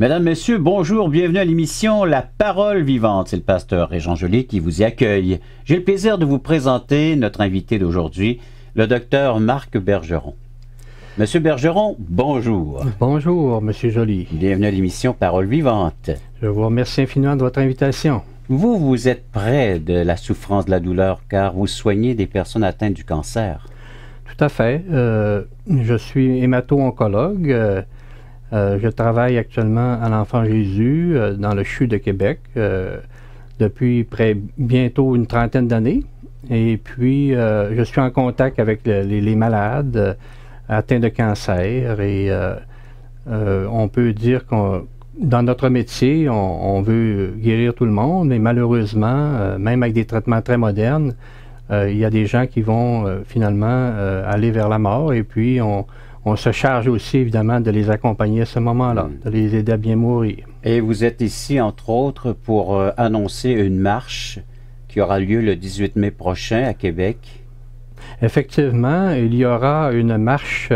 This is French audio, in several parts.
Mesdames, Messieurs, bonjour, bienvenue à l'émission La Parole Vivante. C'est le pasteur Régent Joly qui vous y accueille. J'ai le plaisir de vous présenter notre invité d'aujourd'hui, le docteur Marc Bergeron. Monsieur Bergeron, bonjour. Bonjour, Monsieur Joly. Bienvenue à l'émission Parole Vivante. Je vous remercie infiniment de votre invitation. Vous êtes près de la souffrance, de la douleur, car vous soignez des personnes atteintes du cancer. Tout à fait. Je suis hémato-oncologue. Je travaille actuellement à l'Enfant Jésus dans le CHU de Québec depuis bientôt une trentaine d'années. Et puis, je suis en contact avec les malades atteints de cancer. Et on peut dire que dans notre métier, on veut guérir tout le monde, mais malheureusement, même avec des traitements très modernes, il y a des gens qui vont finalement aller vers la mort. Et puis, on se charge aussi, évidemment, de les accompagner à ce moment-là, de les aider à bien mourir. Et vous êtes ici, entre autres, pour annoncer une marche qui aura lieu le 18 mai prochain à Québec. Effectivement, il y aura une marche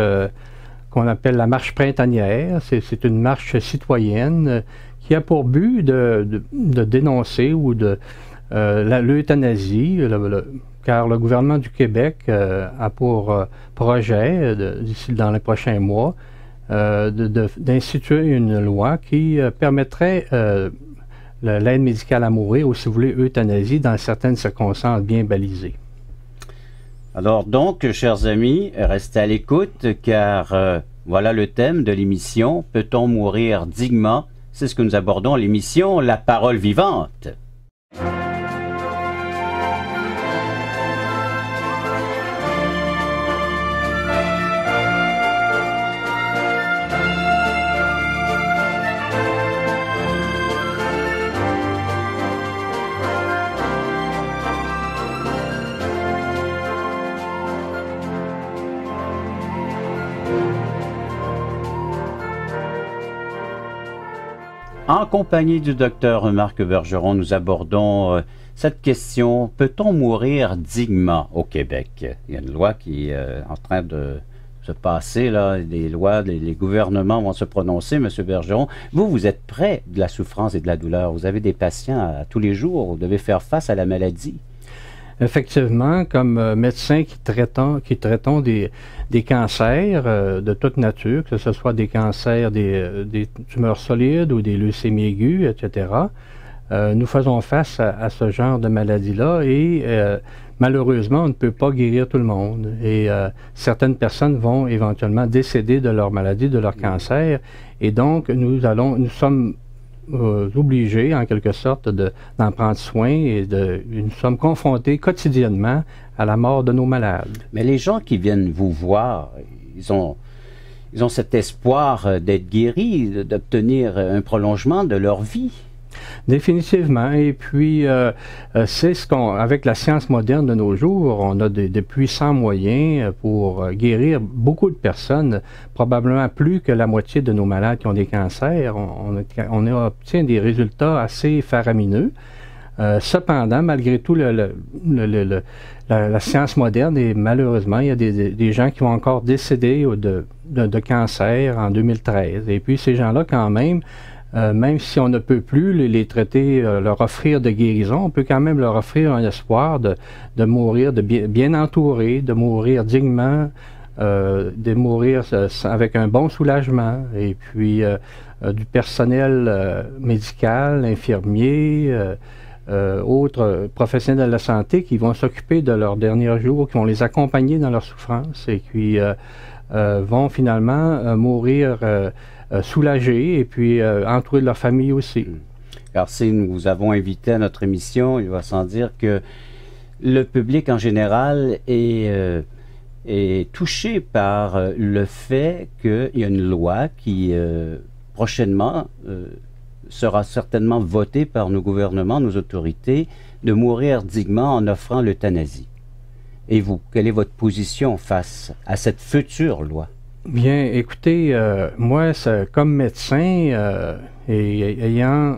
qu'on appelle la marche printanière. C'est une marche citoyenne qui a pour but de dénoncer ou l'euthanasie, car le gouvernement du Québec a pour projet, d'ici dans les prochains mois, d'instituer une loi qui permettrait l'aide médicale à mourir, ou si vous voulez, euthanasie, dans certaines circonstances bien balisées. Alors donc, chers amis, restez à l'écoute, car voilà le thème de l'émission « Peut-on mourir dignement ?» C'est ce que nous abordons à l'émission « La Parole Vivante ». En compagnie du docteur Marc Bergeron, nous abordons cette question, peut-on mourir dignement au Québec? Il y a une loi qui est en train de se passer, là, des lois, les gouvernements vont se prononcer, M. Bergeron. Vous êtes près de la souffrance et de la douleur. Vous avez des patients à tous les jours, vous devez faire face à la maladie. Effectivement, comme médecin qui traitons des cancers de toute nature, que ce soit des cancers des tumeurs solides ou des leucémies aiguës, etc., nous faisons face à ce genre de maladie-là et malheureusement, on ne peut pas guérir tout le monde. Et certaines personnes vont éventuellement décéder de leur maladie, de leur cancer. Et donc, nous sommes obligés, en quelque sorte, d'en prendre soin et nous sommes confrontés quotidiennement à la mort de nos malades. Mais les gens qui viennent vous voir, ils ont cet espoir d'être guéris, d'obtenir un prolongement de leur vie. Définitivement. Et puis, c'est avec la science moderne de nos jours, on a des puissants moyens pour guérir beaucoup de personnes, probablement plus que la moitié de nos malades qui ont des cancers. On obtient des résultats assez faramineux. Cependant, malgré tout, la science moderne, et malheureusement, il y a des gens qui vont encore décéder de cancer en 2013. Et puis, ces gens-là, quand même, même si on ne peut plus les traiter, leur offrir de guérison, on peut quand même leur offrir un espoir de mourir bien entouré, de mourir dignement, de mourir avec un bon soulagement. Et puis du personnel médical, infirmier, autres professionnels de la santé qui vont s'occuper de leurs derniers jours, qui vont les accompagner dans leur souffrance et qui vont finalement mourir soulagés et puis entourés de leur famille aussi. Car si nous avons invité à notre émission, il va sans dire que le public en général est touché par le fait qu'il y a une loi qui prochainement sera certainement votée par nos gouvernements, nos autorités, de mourir dignement en offrant l'euthanasie. Et vous, quelle est votre position face à cette future loi? Bien, écoutez, moi, comme médecin et ayant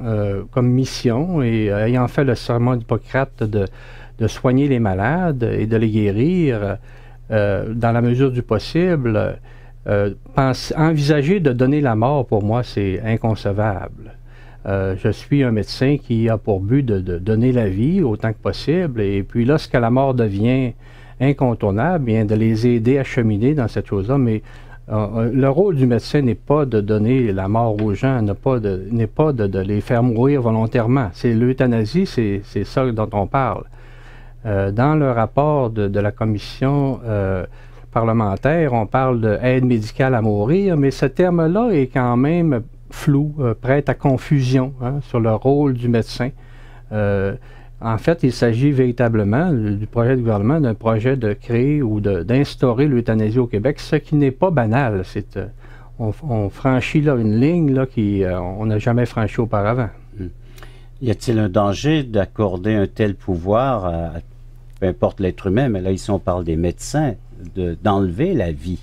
comme mission et ayant fait le serment d'Hippocrate de soigner les malades et de les guérir dans la mesure du possible, envisager de donner la mort, pour moi, c'est inconcevable. Je suis un médecin qui a pour but de donner la vie autant que possible, et puis lorsque la mort devient incontournable, bien de les aider à cheminer dans cette chose-là, mais le rôle du médecin n'est pas de donner la mort aux gens, n'est pas de les faire mourir volontairement. C'est l'euthanasie, c'est ça dont on parle. Dans le rapport de la commission parlementaire, on parle d'aide médicale à mourir, mais ce terme-là est quand même flou, prête à confusion sur le rôle du médecin. En fait, il s'agit véritablement du projet du gouvernement d'un projet de créer ou d'instaurer l'euthanasie au Québec, ce qui n'est pas banal. On franchit là une ligne là, on n'a jamais franchi auparavant. Y a-t-il un danger d'accorder un tel pouvoir à peu importe l'être humain, mais là ici on parle des médecins, d'enlever la vie?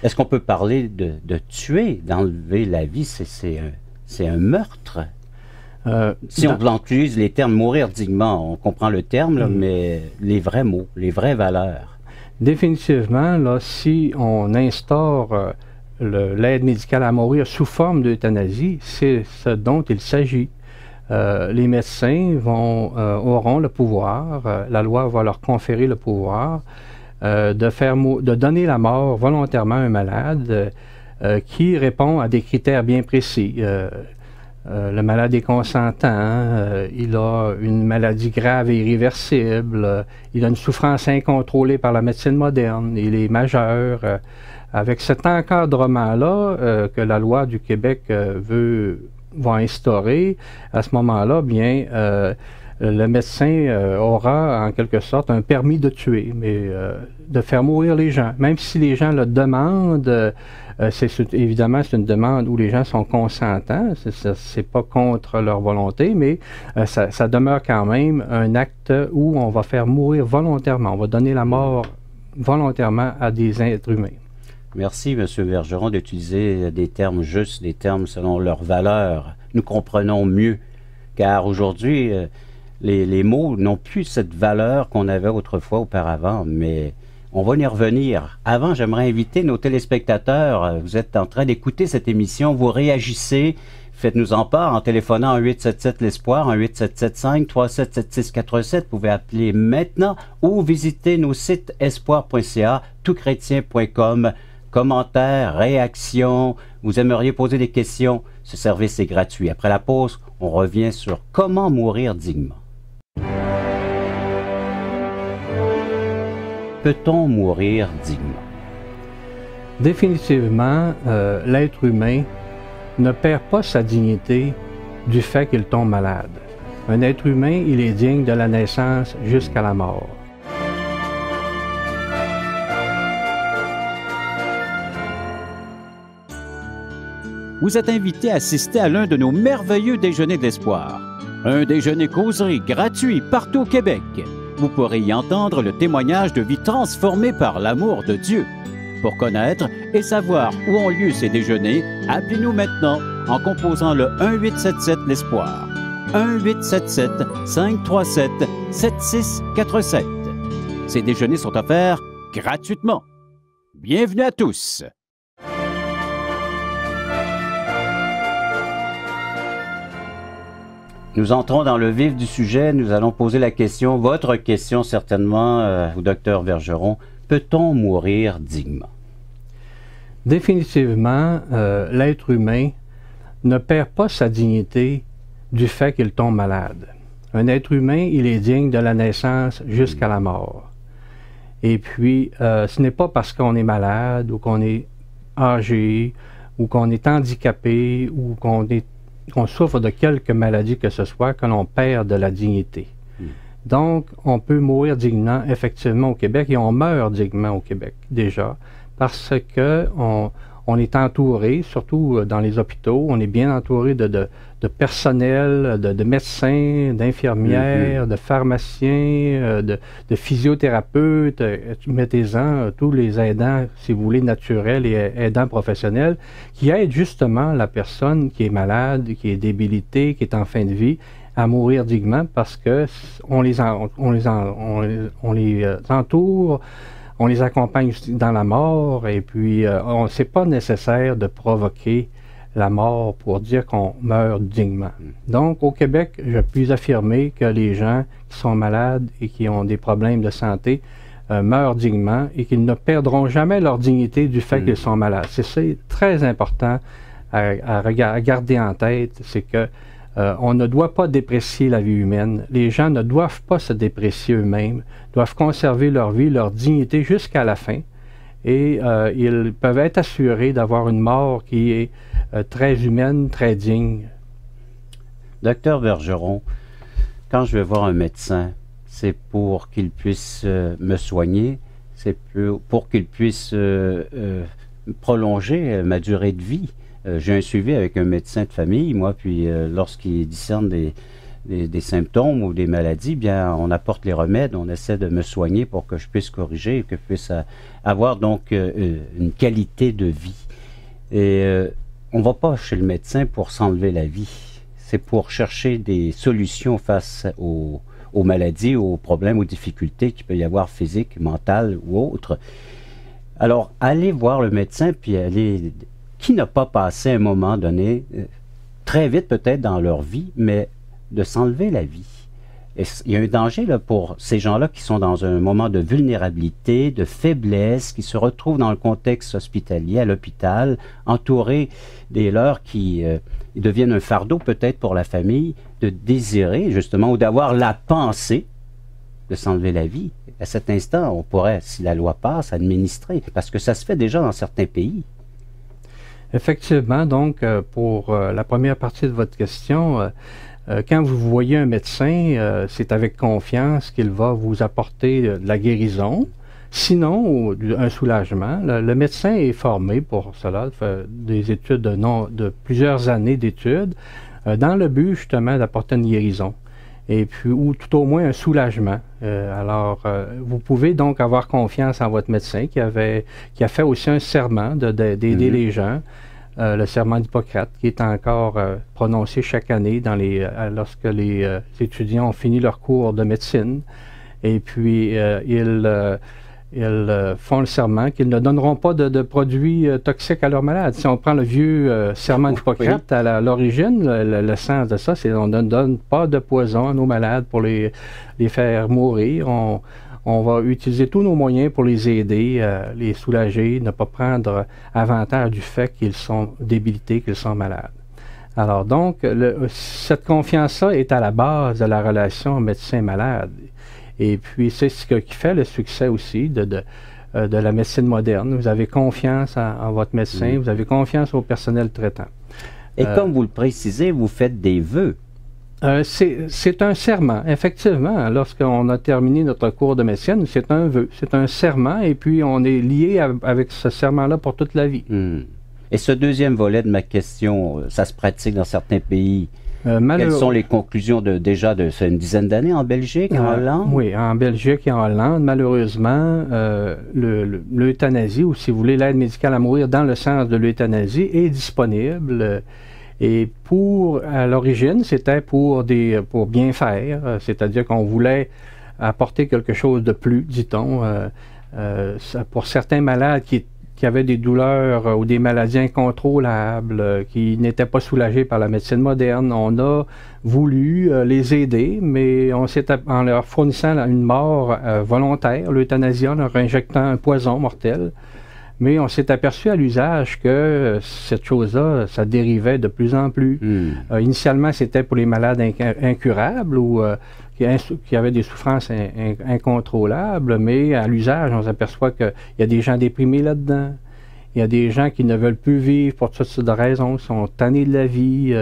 Est-ce qu'on peut parler de tuer, d'enlever la vie? C'est un meurtre. Si on utilise les termes mourir dignement, on comprend le terme, là, mais les vrais mots, les vraies valeurs. Définitivement, là, si on instaure l'aide médicale à mourir sous forme d'euthanasie, c'est ce dont il s'agit. Les médecins auront le pouvoir, la loi va leur conférer le pouvoir de donner la mort volontairement à un malade qui répond à des critères bien précis. Le malade est consentant, il a une maladie grave et irréversible, il a une souffrance incontrôlée par la médecine moderne, il est majeur. Avec cet encadrement-là que la loi du Québec va instaurer, à ce moment-là, bien, le médecin aura en quelque sorte un permis de tuer, mais de faire mourir les gens. Même si les gens le demandent, évidemment, c'est une demande où les gens sont consentants, c'est pas contre leur volonté, mais ça demeure quand même un acte où on va faire mourir volontairement, on va donner la mort volontairement à des êtres humains. Merci, M. Bergeron, d'utiliser des termes justes, des termes selon leurs valeurs. Nous comprenons mieux, car aujourd'hui, les mots n'ont plus cette valeur qu'on avait autrefois auparavant, mais on va y revenir. Avant, j'aimerais inviter nos téléspectateurs. Vous êtes en train d'écouter cette émission, vous réagissez, faites-nous en part en téléphonant en 877-l'Espoir, en 877-537-7647. Vous pouvez appeler maintenant ou visiter nos sites espoir.ca, toutchrétien.com. Commentaires, réactions, vous aimeriez poser des questions, ce service est gratuit. Après la pause, on revient sur comment mourir dignement. Peut-on mourir dignement? Définitivement, l'être humain ne perd pas sa dignité du fait qu'il tombe malade. Un être humain, il est digne de la naissance jusqu'à la mort. Vous êtes invité à assister à l'un de nos merveilleux déjeuners de l'espoir. Un déjeuner causerie gratuit partout au Québec. Vous pourrez y entendre le témoignage de vie transformée par l'amour de Dieu. Pour connaître et savoir où ont lieu ces déjeuners, appelez-nous maintenant en composant le 1-877-l'Espoir. 1-877-537-7647. Ces déjeuners sont offerts gratuitement. Bienvenue à tous! Nous entrons dans le vif du sujet. Nous allons poser la question, votre question certainement, au docteur Bergeron. Peut-on mourir dignement? Définitivement, l'être humain ne perd pas sa dignité du fait qu'il tombe malade. Un être humain, il est digne de la naissance jusqu'à la mort. Et puis, ce n'est pas parce qu'on est malade ou qu'on est âgé ou qu'on est handicapé ou qu'on souffre de quelque maladie que ce soit, que l'on perd de la dignité. Donc, on peut mourir dignement, effectivement, au Québec, et on meurt dignement au Québec, déjà, parce que on est entouré, surtout dans les hôpitaux, on est bien entouré de personnel, de médecins, d'infirmières, de pharmaciens, de physiothérapeutes, mettez-en tous les aidants, si vous voulez, naturels et aidants professionnels, qui aident justement la personne qui est malade, qui est débilitée, qui est en fin de vie, à mourir dignement parce que on les entoure, on les accompagne aussi dans la mort, et puis c'est pas nécessaire de provoquer la mort pour dire qu'on meurt dignement. Donc, au Québec, je puis affirmer que les gens qui sont malades et qui ont des problèmes de santé meurent dignement et qu'ils ne perdront jamais leur dignité du fait qu'ils sont malades. C'est très important à garder en tête, c'est que on ne doit pas déprécier la vie humaine. Les gens ne doivent pas se déprécier eux-mêmes, doivent conserver leur vie, leur dignité jusqu'à la fin. Et ils peuvent être assurés d'avoir une mort qui est très humaine, très digne. Docteur Bergeron, quand je vais voir un médecin, c'est pour qu'il puisse me soigner, c'est pour qu'il puisse prolonger ma durée de vie. J'ai un suivi avec un médecin de famille, moi, puis lorsqu'il discerne des symptômes ou des maladies, bien, on apporte les remèdes, on essaie de me soigner pour que je puisse corriger et que je puisse avoir donc une qualité de vie. Et on ne va pas chez le médecin pour s'enlever la vie. C'est pour chercher des solutions face aux maladies, aux problèmes, aux difficultés qu'il peut y avoir physiques, mentales ou autres. Alors, allez voir le médecin, puis allez... Qui n'a pas passé un moment donné, très vite peut-être dans leur vie, mais de s'enlever la vie? Et il y a un danger là, pour ces gens-là qui sont dans un moment de vulnérabilité, de faiblesse, qui se retrouvent dans le contexte hospitalier, à l'hôpital, entourés des leurs qui deviennent un fardeau peut-être pour la famille, de désirer justement ou d'avoir la pensée de s'enlever la vie. À cet instant, on pourrait, si la loi passe, administrer, parce que ça se fait déjà dans certains pays. Effectivement, donc, pour la première partie de votre question, quand vous voyez un médecin, c'est avec confiance qu'il va vous apporter de la guérison, sinon un soulagement. Le médecin est formé pour cela, fait des études de plusieurs années d'études, dans le but justement d'apporter une guérison, et puis ou tout au moins un soulagement. Vous pouvez donc avoir confiance en votre médecin qui a fait aussi un serment d'aider les gens, le serment d'Hippocrate, qui est encore prononcé chaque année lorsque les étudiants ont fini leur cours de médecine. Et puis, ils font le serment qu'ils ne donneront pas de produits toxiques à leurs malades. Si on prend le vieux serment d'Hippocrate, à l'origine, le sens de ça, c'est qu'on ne donne pas de poison à nos malades pour les faire mourir. On va utiliser tous nos moyens pour les aider, les soulager, ne pas prendre avantage du fait qu'ils sont débilités, qu'ils sont malades. Alors donc, cette confiance-là est à la base de la relation médecin-malade. Et puis, c'est ce qui fait le succès aussi de la médecine moderne. Vous avez confiance en votre médecin, vous avez confiance au personnel traitant. Et comme vous le précisez, vous faites des vœux. C'est un serment, effectivement. Lorsqu'on a terminé notre cours de médecine, c'est un vœu, c'est un serment, et puis on est lié avec ce serment-là pour toute la vie. Et ce deuxième volet de ma question, ça se pratique dans certains pays. Quelles sont les conclusions c'est une dizaine d'années en Belgique, en Hollande? Oui, en Belgique et en Hollande, malheureusement, l'euthanasie, ou si vous voulez, l'aide médicale à mourir dans le sens de l'euthanasie, est disponible. Et à l'origine, c'était pour bien faire, c'est-à-dire qu'on voulait apporter quelque chose de plus, dit-on, pour certains malades qui avaient des douleurs ou des maladies incontrôlables, qui n'étaient pas soulagés par la médecine moderne. On a voulu les aider, mais en leur fournissant une mort volontaire, l'euthanasie, en leur injectant un poison mortel. Mais on s'est aperçu à l'usage que cette chose-là, ça dérivait de plus en plus. Initialement, c'était pour les malades incurables ou qui avaient des souffrances incontrôlables, mais à l'usage, on s'aperçoit qu'il y a des gens déprimés là-dedans. Il y a des gens qui ne veulent plus vivre pour toutes sortes de raisons, qui sont tannés de la vie.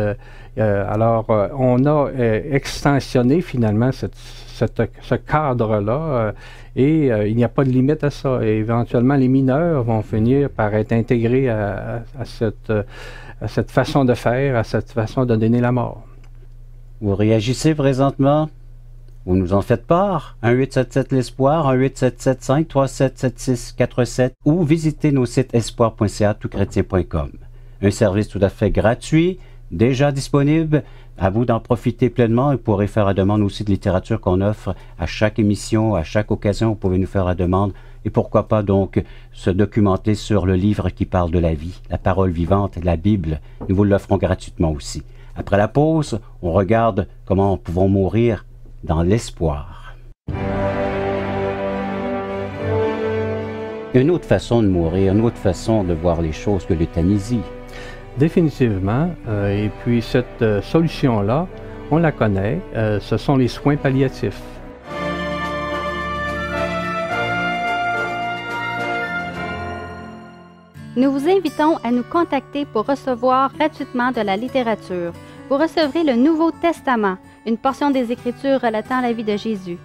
On a extensionné finalement ce cadre-là et il n'y a pas de limite à ça. Et éventuellement, les mineurs vont finir par être intégrés à cette façon de faire, à cette façon de donner la mort. Vous réagissez présentement? Vous nous en faites part. 1-877-l'Espoir, 1-877-537-7647 ou visitez nos sites espoir.ca, toutchrétien.com. Un service tout à fait gratuit, déjà disponible. À vous d'en profiter pleinement. Vous pourrez faire la demande aussi de littérature qu'on offre à chaque émission, à chaque occasion. Vous pouvez nous faire la demande Et pourquoi pas donc se documenter sur le livre qui parle de la vie, la parole vivante, la Bible. Nous vous l'offrons gratuitement aussi. Après la pause, on regarde comment nous pouvons mourir dans l'espoir. Une autre façon de mourir, une autre façon de voir les choses que l'euthanasie. Définitivement. Et puis cette solution-là, on la connaît. Ce sont les soins palliatifs. Nous vous invitons à nous contacter pour recevoir gratuitement de la littérature. Vous recevrez le Nouveau Testament, une portion des Écritures relatant la vie de Jésus,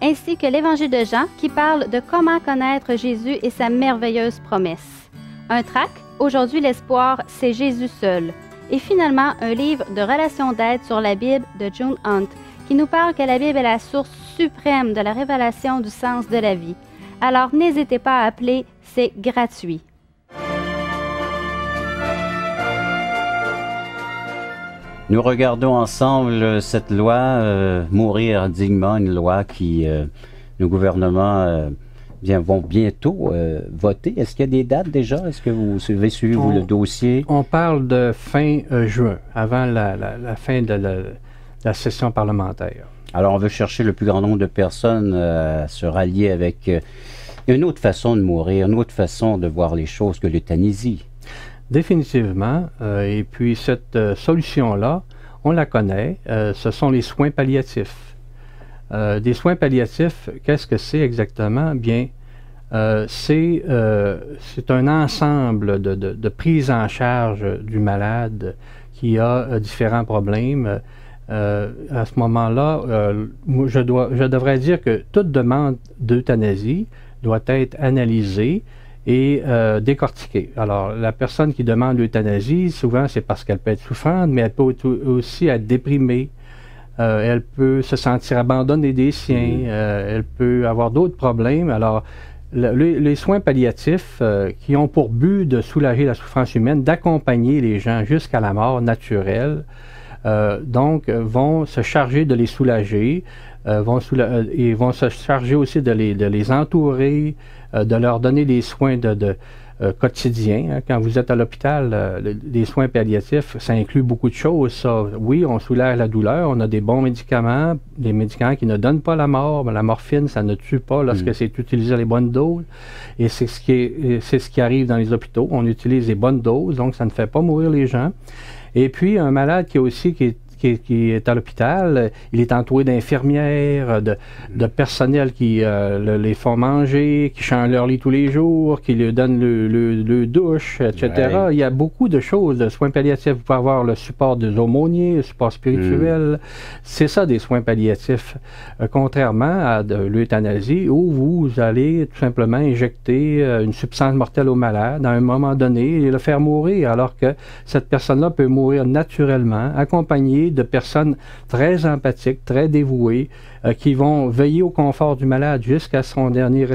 ainsi que l'Évangile de Jean qui parle de comment connaître Jésus et sa merveilleuse promesse. Un tract, Aujourd'hui l'espoir, c'est Jésus seul. Et finalement, un livre de relations d'aide sur la Bible de June Hunt qui nous parle que la Bible est la source suprême de la révélation du sens de la vie. Alors n'hésitez pas à appeler, c'est gratuit. Nous regardons ensemble cette loi, Mourir dignement, une loi qui, le gouvernement vont bientôt voter. Est-ce qu'il y a des dates déjà? Est-ce que vous avez suivi le dossier? On parle de fin juin, avant la fin de la session parlementaire. Alors, on veut chercher le plus grand nombre de personnes à se rallier avec une autre façon de mourir, une autre façon de voir les choses que l'euthanasie. Définitivement. Et puis cette solution-là, on la connaît. Ce sont les soins palliatifs. Des soins palliatifs, qu'est-ce que c'est exactement? Bien, c'est un ensemble de prise en charge du malade qui a différents problèmes. À ce moment-là, je devrais dire que toute demande d'euthanasie doit être analysée et décortiquée. Alors, la personne qui demande l'euthanasie, souvent, c'est parce qu'elle peut être souffrante, mais elle peut aussi être déprimée. Elle peut se sentir abandonnée des siens. Elle peut avoir d'autres problèmes. Alors, les soins palliatifs qui ont pour but de soulager la souffrance humaine, d'accompagner les gens jusqu'à la mort naturelle, donc vont se charger de les soulager, vont se charger aussi de les entourer, de leur donner des soins quotidiens. Hein. Quand vous êtes à l'hôpital, les soins palliatifs, ça inclut beaucoup de choses. Ça. Oui, on soulage la douleur, on a des bons médicaments, des médicaments qui ne donnent pas la mort. Mais la morphine, ça ne tue pas lorsque c'est utilisé à les bonnes doses. Et c'est ce qui arrive dans les hôpitaux. On utilise les bonnes doses, donc ça ne fait pas mourir les gens. Et puis, un malade qui est à l'hôpital, il est entouré d'infirmières, de personnel qui les font manger, qui changent leur lit tous les jours, qui lui donnent le douche, etc. Ouais. Il y a beaucoup de choses, de soins palliatifs. Vous pouvez avoir le support des aumôniers, le support spirituel. C'est ça, des soins palliatifs. Contrairement à de l'euthanasie, où vous allez tout simplement injecter une substance mortelle au malade à un moment donné et le faire mourir, alors que cette personne-là peut mourir naturellement, accompagnée de personnes très empathiques, très dévouées, qui vont veiller au confort du malade jusqu'à son dernier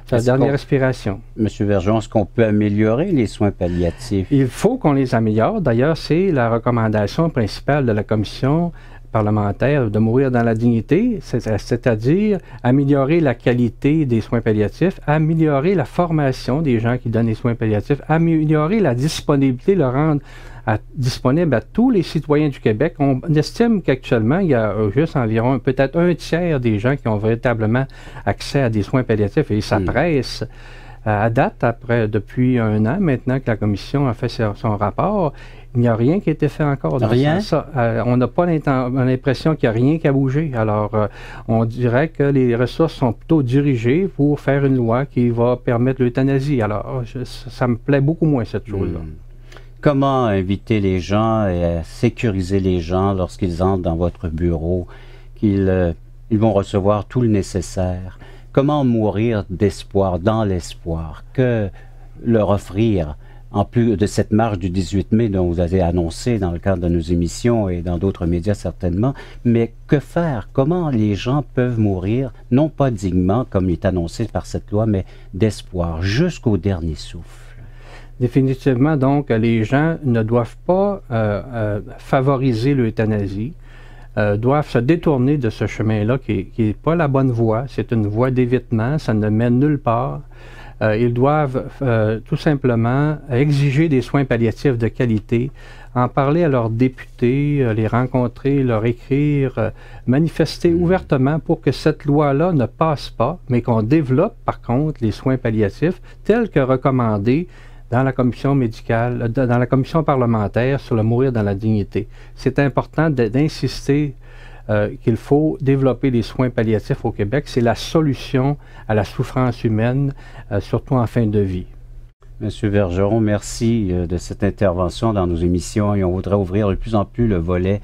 sa dernière respiration. Monsieur Vergeon, est-ce qu'on peut améliorer les soins palliatifs? Il faut qu'on les améliore. D'ailleurs, c'est la recommandation principale de la commission parlementaire de mourir dans la dignité, c'est-à-dire améliorer la qualité des soins palliatifs, améliorer la formation des gens qui donnent les soins palliatifs, améliorer la disponibilité, le rendre disponible à tous les citoyens du Québec. On estime qu'actuellement, il y a juste environ peut-être un tiers des gens qui ont véritablement accès à des soins palliatifs et ça presse. À date, depuis un an maintenant que la commission a fait son rapport, il n'y a rien qui a été fait encore. Rien? On n'a pas l'impression qu'il n'y a rien qui a bougé. Alors, on dirait que les ressources sont plutôt dirigées pour faire une loi qui va permettre l'euthanasie. Alors, ça me plaît beaucoup moins, cette chose-là. Comment inviter les gens et sécuriser les gens lorsqu'ils entrent dans votre bureau, qu'ils vont recevoir tout le nécessaire? Comment mourir d'espoir, dans l'espoir? Que leur offrir, en plus de cette marche du 18 mai dont vous avez annoncé dans le cadre de nos émissions et dans d'autres médias certainement, mais que faire? Comment les gens peuvent mourir, non pas dignement comme il est annoncé par cette loi, mais d'espoir, jusqu'au dernier souffle? Définitivement, donc, les gens ne doivent pas favoriser l'euthanasie. doivent se détourner de ce chemin-là qui n'est pas la bonne voie. C'est une voie d'évitement, ça ne mène nulle part. Ils doivent tout simplement exiger des soins palliatifs de qualité, en parler à leurs députés, les rencontrer, leur écrire, manifester ouvertement pour que cette loi-là ne passe pas, mais qu'on développe par contre les soins palliatifs tels que recommandés dans la commission médicale, dans la commission parlementaire sur le mourir dans la dignité. C'est important d'insister qu'il faut développer les soins palliatifs au Québec. C'est la solution à la souffrance humaine, surtout en fin de vie. Monsieur Bergeron, merci de cette intervention dans nos émissions et on voudrait ouvrir de plus en plus le volet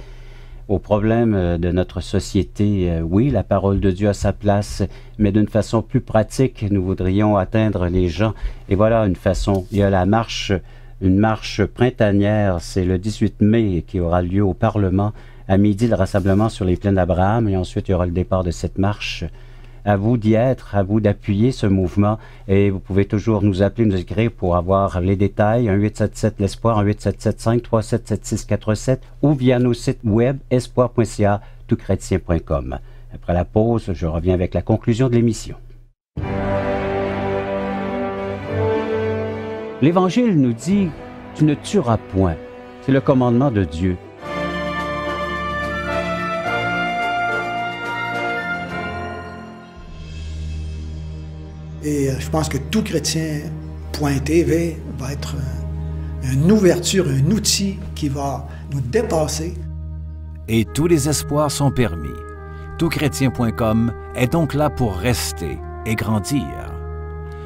aux problèmes de notre société. Oui, la parole de Dieu a sa place, mais d'une façon plus pratique, nous voudrions atteindre les gens. Et voilà une façon. Il y a la marche, une marche printanière, c'est le 18 mai qui aura lieu au Parlement. À midi, le rassemblement sur les plaines d'Abraham et ensuite il y aura le départ de cette marche. À vous d'y être, à vous d'appuyer ce mouvement et vous pouvez toujours nous appeler, nous écrire pour avoir les détails. 1-877 l'Espoir, 1-877-537-7647 ou via nos sites web espoir.ca, toutchrétien.com. Après la pause, je reviens avec la conclusion de l'émission. L'Évangile nous dit « Tu ne tueras point ». C'est le commandement de Dieu. Et je pense que toutchrétien.tv va être une ouverture, un outil qui va nous dépasser. Et tous les espoirs sont permis. Toutchrétien.com est donc là pour rester et grandir.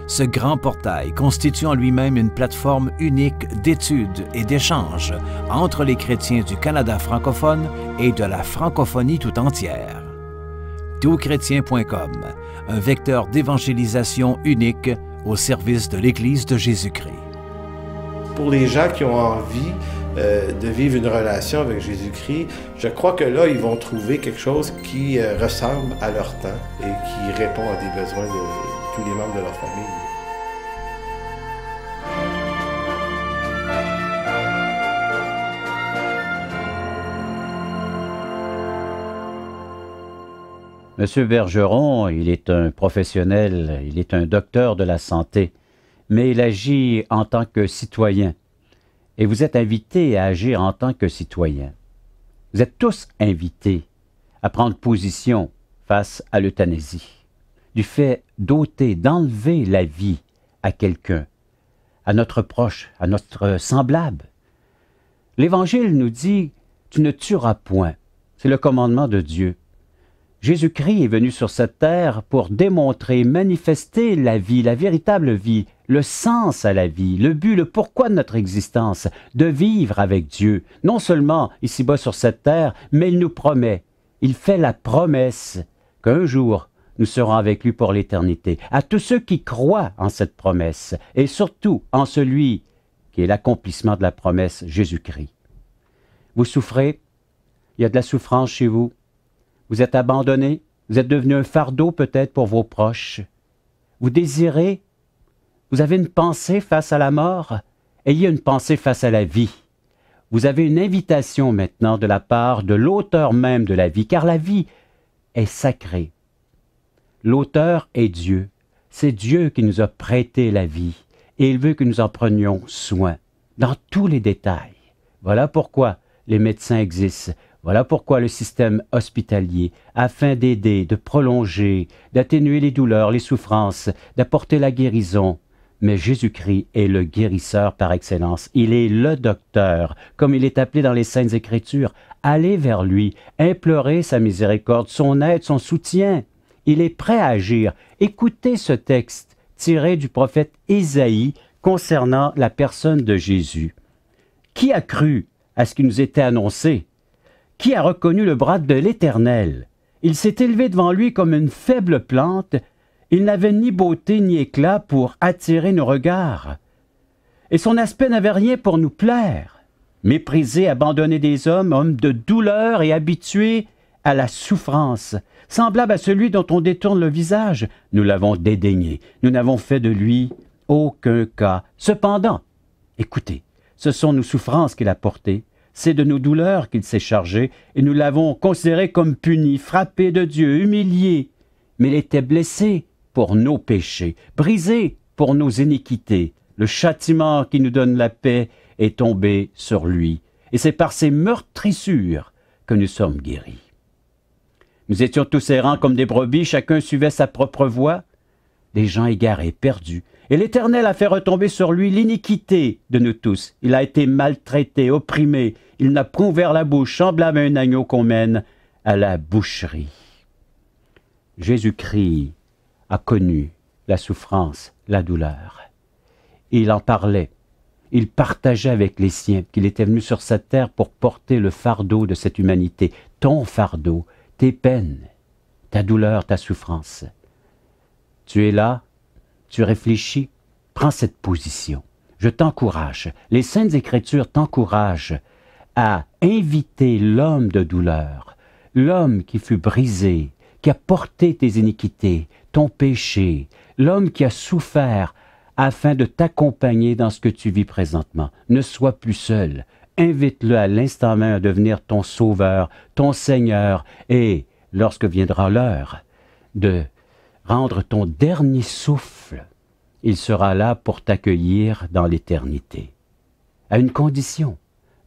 Ce grand portail constitue en lui-même une plateforme unique d'études et d'échanges entre les chrétiens du Canada francophone et de la francophonie tout entière. Toutchrétien.com, un vecteur d'évangélisation unique au service de l'Église de Jésus-Christ. Pour les gens qui ont envie de vivre une relation avec Jésus-Christ, je crois que là, ils vont trouver quelque chose qui ressemble à leur temps et qui répond à des besoins de tous les membres de leur famille. Monsieur Bergeron, il est un professionnel, il est un docteur de la santé, mais il agit en tant que citoyen. Et vous êtes invité à agir en tant que citoyen. Vous êtes tous invités à prendre position face à l'euthanasie, du fait d'ôter, d'enlever la vie à quelqu'un, à notre proche, à notre semblable. L'Évangile nous dit « Tu ne tueras point ». C'est le commandement de Dieu. Jésus-Christ est venu sur cette terre pour démontrer, manifester la vie, la véritable vie, le sens à la vie, le but, le pourquoi de notre existence, de vivre avec Dieu, non seulement ici-bas sur cette terre, mais il nous promet, il fait la promesse qu'un jour nous serons avec lui pour l'éternité. À tous ceux qui croient en cette promesse, et surtout en celui qui est l'accomplissement de la promesse, Jésus-Christ. Vous souffrez, il y a de la souffrance chez vous, vous êtes abandonné, vous êtes devenu un fardeau peut-être pour vos proches. Vous désirez, vous avez une pensée face à la mort, ayez une pensée face à la vie. Vous avez une invitation maintenant de la part de l'auteur même de la vie, car la vie est sacrée. L'auteur est Dieu. C'est Dieu qui nous a prêté la vie, et il veut que nous en prenions soin, dans tous les détails. Voilà pourquoi les médecins existent. Voilà pourquoi le système hospitalier, afin d'aider, de prolonger, d'atténuer les douleurs, les souffrances, d'apporter la guérison. Mais Jésus-Christ est le guérisseur par excellence. Il est le docteur, comme il est appelé dans les Saintes Écritures. Allez vers lui, implorez sa miséricorde, son aide, son soutien. Il est prêt à agir. Écoutez ce texte tiré du prophète Ésaïe concernant la personne de Jésus. Qui a cru à ce qui nous était annoncé? Qui a reconnu le bras de l'Éternel? Il s'est élevé devant lui comme une faible plante. Il n'avait ni beauté ni éclat pour attirer nos regards. Et son aspect n'avait rien pour nous plaire. Méprisé, abandonné des hommes, homme de douleur et habitué à la souffrance, semblable à celui dont on détourne le visage. Nous l'avons dédaigné. Nous n'avons fait de lui aucun cas. Cependant, écoutez, ce sont nos souffrances qu'il a portées, C'est de nos douleurs qu'il s'est chargé, et nous l'avons considéré comme puni, frappé de Dieu, humilié. Mais il était blessé pour nos péchés, brisé pour nos iniquités. Le châtiment qui nous donne la paix est tombé sur lui, et c'est par ses meurtrissures que nous sommes guéris. Nous étions tous errants comme des brebis, chacun suivait sa propre voie, des gens égarés, perdus. Et l'Éternel a fait retomber sur lui l'iniquité de nous tous. Il a été maltraité, opprimé, il n'a point ouvert la bouche, semblable à un agneau qu'on mène à la boucherie. Jésus-Christ a connu la souffrance, la douleur. Il en parlait. Il partageait avec les siens qu'il était venu sur cette terre pour porter le fardeau de cette humanité, ton fardeau, tes peines, ta douleur, ta souffrance. Tu es là, tu réfléchis, prends cette position. Je t'encourage, les Saintes Écritures t'encouragent à inviter l'homme de douleur, l'homme qui fut brisé, qui a porté tes iniquités, ton péché, l'homme qui a souffert afin de t'accompagner dans ce que tu vis présentement. Ne sois plus seul. Invite-le à l'instant même à devenir ton sauveur, ton Seigneur, et lorsque viendra l'heure de rendre ton dernier souffle, il sera là pour t'accueillir dans l'éternité. À une condition,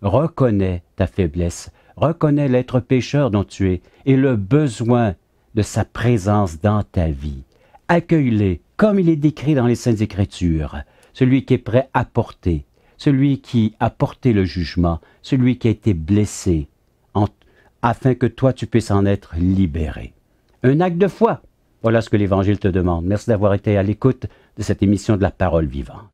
reconnais ta faiblesse, reconnais l'être pécheur dont tu es et le besoin de sa présence dans ta vie. Accueille-le comme il est décrit dans les Saintes Écritures, celui qui est prêt à porter, celui qui a porté le jugement, celui qui a été blessé, afin que toi tu puisses en être libéré. Un acte de foi, voilà ce que l'Évangile te demande. Merci d'avoir été à l'écoute de cette émission de la Parole vivante.